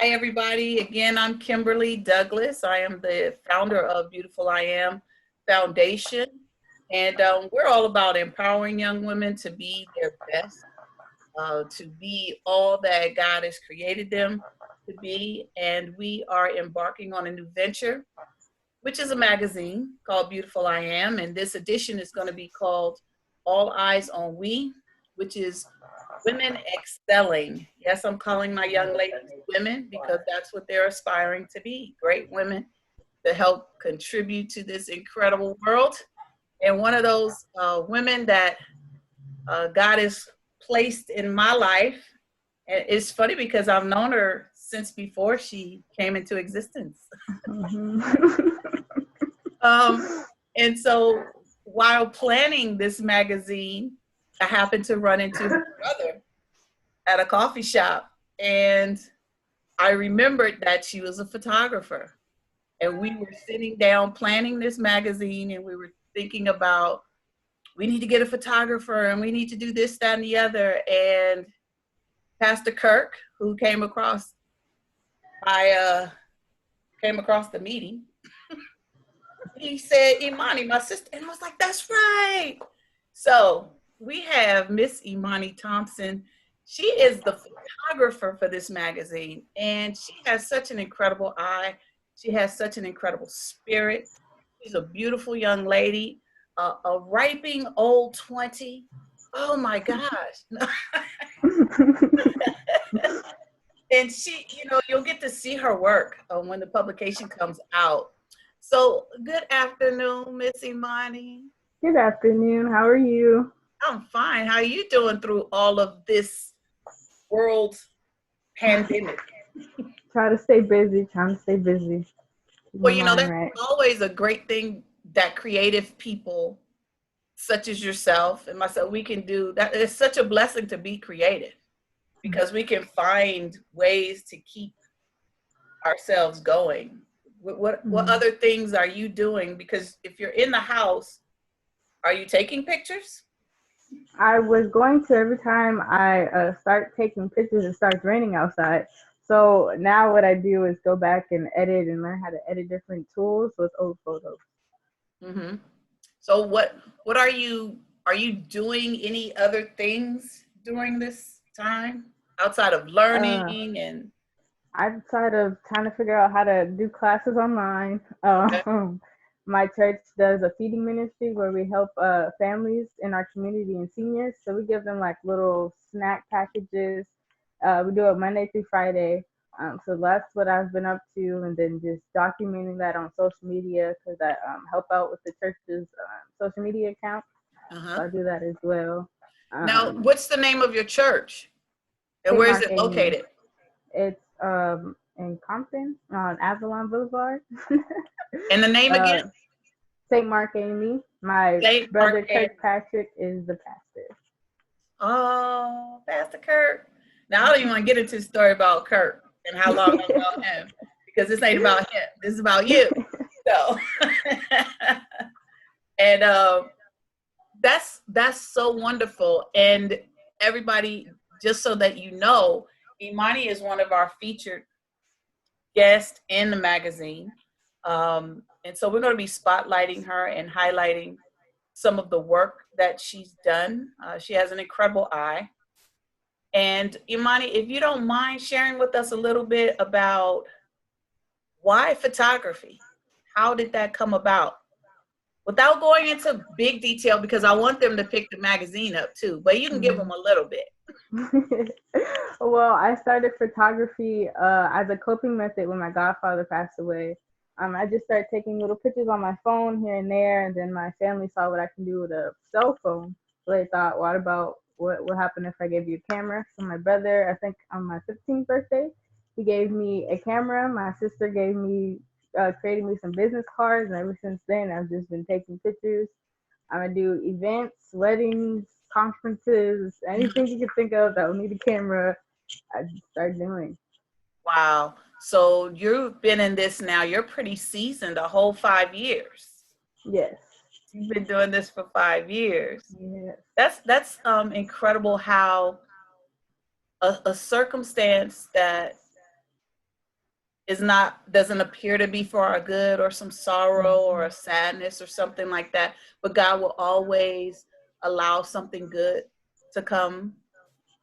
Hi, everybody. Again, I'm Kimberly Douglas. I am the founder of Beautiful I Am Foundation. And we're all about empowering young women to be their best, to be all that God has created them to be. And we are embarking on a new venture, which is a magazine called Beautiful I Am. And this edition is going to be called All Eyes on We, which is women excelling. Yes, I'm calling my young ladies women because that's what they're aspiring to be, great women to help contribute to this incredible world. And one of those women that God has placed in my life, and it's funny because I've known her since before she came into existence. And so while planning this magazine, I happened to run into her brother at a coffee shop, and I remembered that she was a photographer. And we were sitting down planning this magazine, and we were thinking about, we need to get a photographer and we need to do this, that, and the other. And Pastor Kirk, who came across the meeting, he said, Imani, my sister. And I was like, that's right. So we have Miss Imani Thompson. She is the photographer for this magazine, and she has such an incredible eye. She has such an incredible spirit. She's a beautiful young lady, a ripening old 20. Oh my gosh. And she, you'll get to see her work when the publication comes out. So good afternoon, Miss Imani. Good afternoon. How are you? I'm fine. How are you doing through all of this world pandemic? Trying to stay busy. Well, that's always a great thing that creative people such as yourself and myself, we can do. That it's such a blessing to be creative because we can find ways to keep ourselves going. What other things are you doing? Because if you're in the house, are you taking pictures? I was going to every time I start taking pictures, it starts raining outside. So now what I do is go back and edit and learn how to edit different tools with old photos. Mm-hmm. So what are you doing any other things during this time outside of learning and? Outside of trying to figure out how to do classes online. Okay. My church does a feeding ministry where we help families in our community and seniors. So we give them like little snack packages. We do it Monday through Friday. So that's what I've been up to, and then just documenting that on social media because I help out with the church's social media account. Uh-huh. So I do that as well. Now, what's the name of your church? And where is it located? It's in Compton on Avalon Boulevard. And the name again? St. Mark Amy. My brother Kirkpatrick is the pastor. Oh, Pastor Kirk. Now I don't even want to get into the story about Kirk and how long I know him because this ain't about him. This is about you. So, and that's so wonderful. And everybody, just so that you know, Imani is one of our featured guests in the magazine. And so we're going to be spotlighting her and highlighting some of the work that she's done. She has an incredible eye. And Imani, if you don't mind sharing with us a little bit about why photography? How did that come about? Without going into big detail, because I want them to pick the magazine up too, but you can give them a little bit. Well, I started photography as a coping method when my godfather passed away. I just started taking little pictures on my phone here and there, and then my family saw what I can do with a cell phone. So they thought, what about what would happen if I gave you a camera? So my brother, I think on my 15th birthday, he gave me a camera. My sister gave me, created me some business cards, and ever since then, I've just been taking pictures. I'm gonna do events, weddings, conferences, anything you can think of that will need a camera, I just start doing. Wow. So you've been in this now, you're pretty seasoned, a whole 5 years. Yes. You've been doing this for 5 years. Yes. That's incredible how a circumstance that doesn't appear to be for our good, or some sorrow or a sadness or something like that, but God will always allow something good to come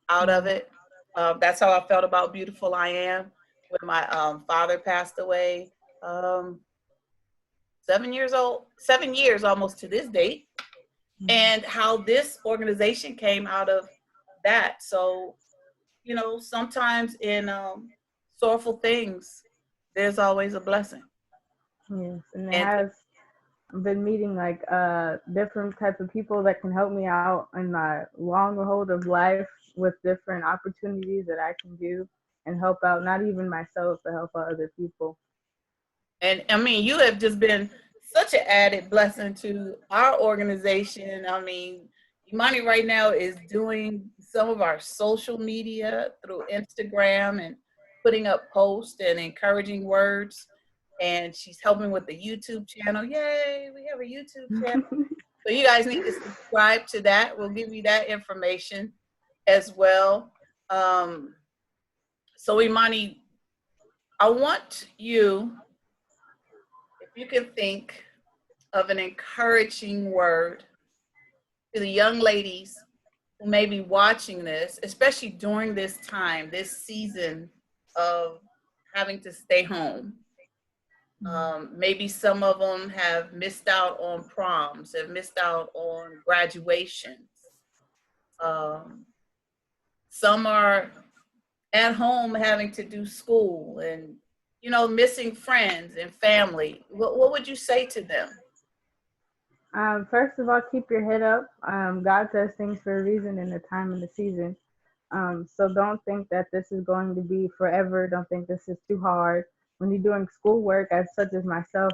out of it. That's how I felt about Beautiful I Am when my father passed away. 7 years almost to this date, and how this organization came out of that. So, sometimes in sorrowful things, there's always a blessing. Yes, and it And has been meeting like different types of people that can help me out in my long road of life with different opportunities that I can do and help out not even myself but help out other people. and I mean, you have just been such an added blessing to our organization. I mean, Imani right now is doing some of our social media through Instagram and putting up posts and encouraging words. And she's helping with the YouTube channel. Yay, we have a YouTube channel. So you guys need to subscribe to that. We'll give you that information as well. So Imani, I want you, if you can think of an encouraging word to the young ladies who may be watching this, especially during this time, this season of having to stay home. Maybe some of them have missed out on proms, have missed out on graduations. Um, some are at home having to do school and, missing friends and family. What would you say to them? First of all, keep your head up. God does things for a reason in the time and the season. So don't think that this is going to be forever. Don't think this is too hard. When you're doing schoolwork, as such as myself,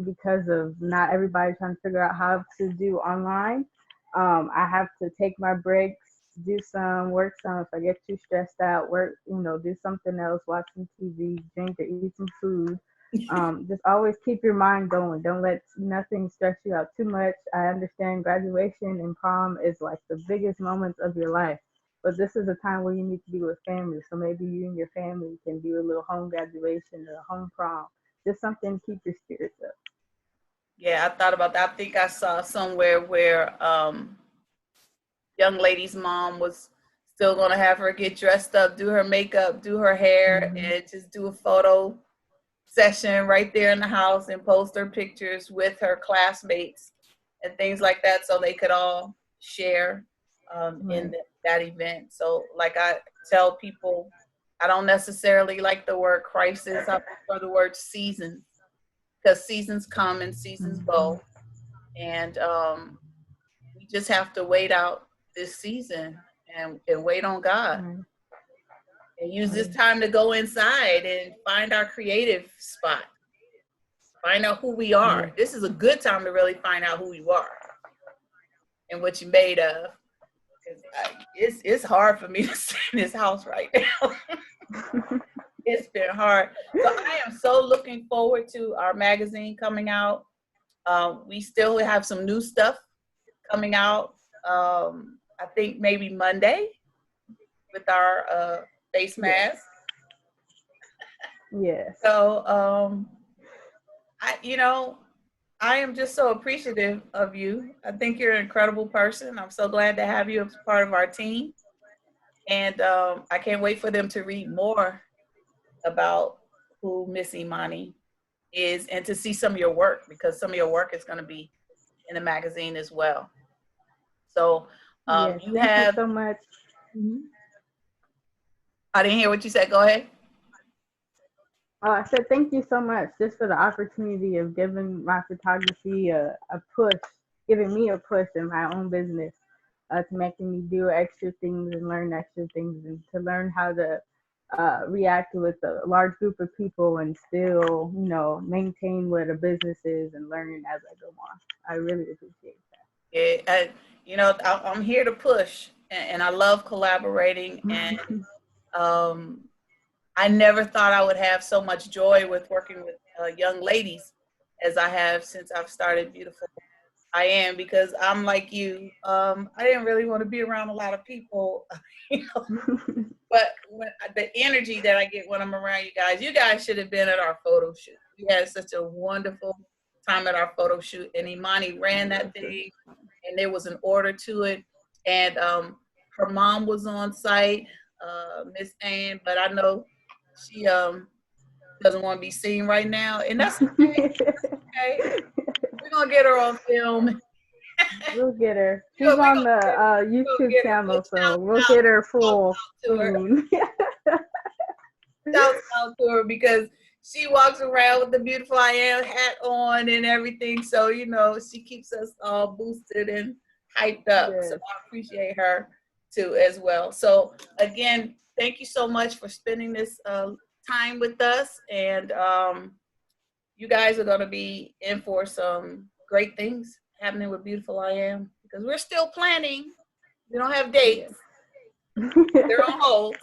because of not everybody trying to figure out how to do online, I have to take my breaks, do some work, some if I get too stressed out, work, do something else, watch some TV, drink or eat some food. Just always keep your mind going. Don't let nothing stress you out too much. I understand graduation and prom is like the biggest moments of your life, but this is a time where you need to be with family. So maybe you and your family can do a little home graduation or a home prom. Just something to keep your spirits up. Yeah, I thought about that. I think I saw somewhere where young lady's mom was still going to have her get dressed up, do her makeup, do her hair, and just do a photo session right there in the house and post her pictures with her classmates and things like that, so they could all share in that event. So like I tell people, I don't necessarily like the word crisis. I prefer the word season, because seasons come and seasons go. And we just have to wait out this season and wait on God. And use this time to go inside and find our creative spot. Find out who we are. This is a good time to really find out who you are and what you're made of. It's hard for me to stay in this house right now. It's been hard. So I am so looking forward to our magazine coming out. We still have some new stuff coming out. I think maybe Monday with our face mask. Yes. So I am just so appreciative of you. I think you're an incredible person. I'm so glad to have you as part of our team. And I can't wait for them to read more about who Miss Imani is and to see some of your work, because some of your work is going to be in the magazine as well. So yes, you thank have. you so much. I didn't hear what you said. Go ahead. I said thank you so much just for the opportunity of giving my photography a push, giving me a push in my own business, to making me do extra things and learn extra things and to learn how to react with a large group of people and still, maintain what a business is and learning as I go on. I really appreciate that. Yeah, I'm here to push, and I love collaborating. And I never thought I would have so much joy with working with young ladies as I have since I've started Beautiful. I am, because I'm like you. I didn't really want to be around a lot of people, you know, but when, the energy that I get when I'm around you guys should have been at our photo shoot. We had such a wonderful time at our photo shoot, and Imani ran that thing, and there was an order to it, and her mom was on site, Miss Ann, but I know she doesn't want to be seen right now, and that's okay. Okay, we're gonna get her on film. We'll get her. We're She's gonna, we on gonna the go YouTube get her. channel, Shout so we'll get her out full to her. soon. Shouts out to her, because she walks around with the Beautiful I Am hat on and everything. So, you know, she keeps us all boosted and hyped up. Yes. So I appreciate her too as well. So again, thank you so much for spending this time with us. And you guys are going to be in for some great things happening with Beautiful I Am, because we're still planning. We don't have dates. They're on hold,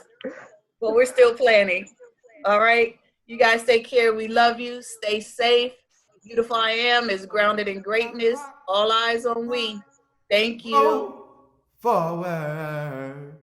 but we're still planning. All right. You guys take care. We love you. Stay safe. Beautiful I Am is grounded in greatness. All eyes on we. Thank you. Forward.